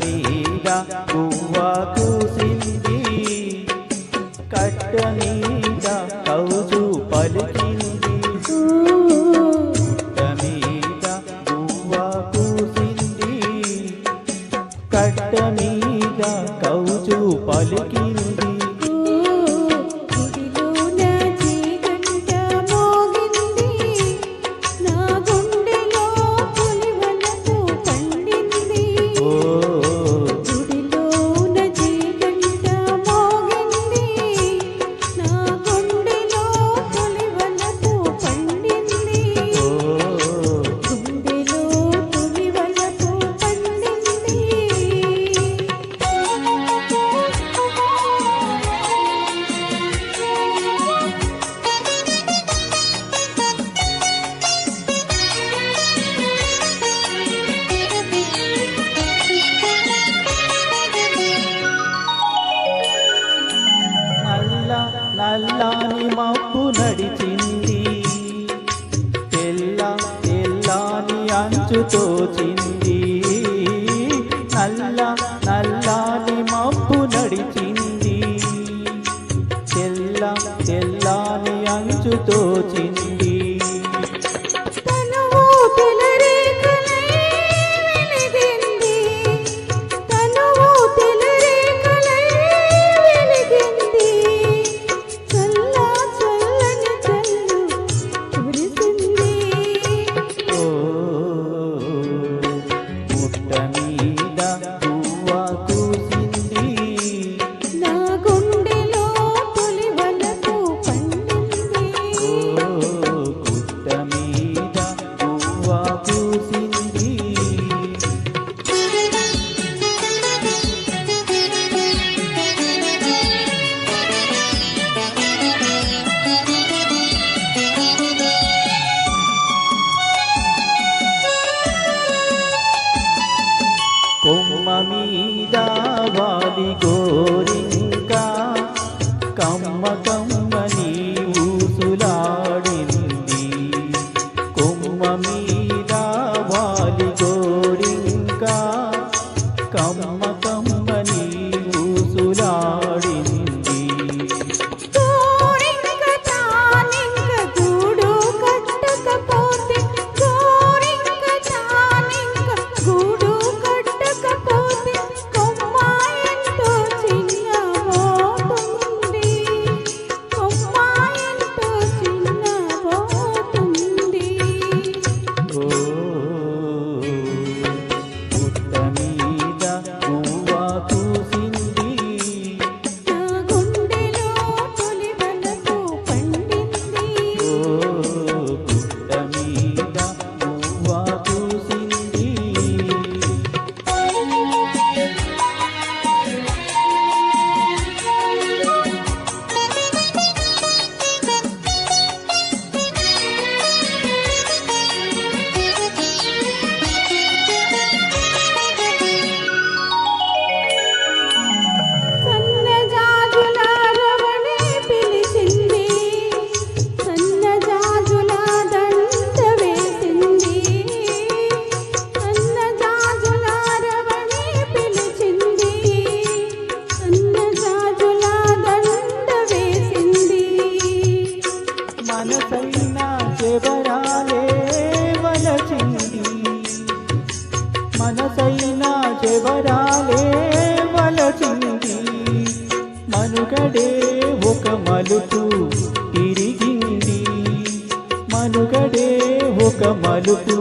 మీద గువ్వ కూసింది, కట్ట మీద కౌజు పలికింది. పుట్ట మీద గువ్వ కూసింది, కట్ట మీద కౌజు పలికింది. నల్లాని మబ్బు నడిచింది, తెల్లాని అంచు తోచింది. నల్లాని మబ్బు నడిచింది, తెల్లాని అంచు తోచింది. కొమ్మ మీద వాలి గోరింకా కమ్మ కమ్మని ఊసులాడింది. కొమ్మ మీద వాలి గోరింకా కమ్మ కమ్మని ఊసులాడింది. మనసైనా చెవరాలే వలచింది, మనసైనా చెవరాలే వలచింది. మనుగడే ఒక మలుపు తిరిగింది, మనుగడే ఒక మలుపు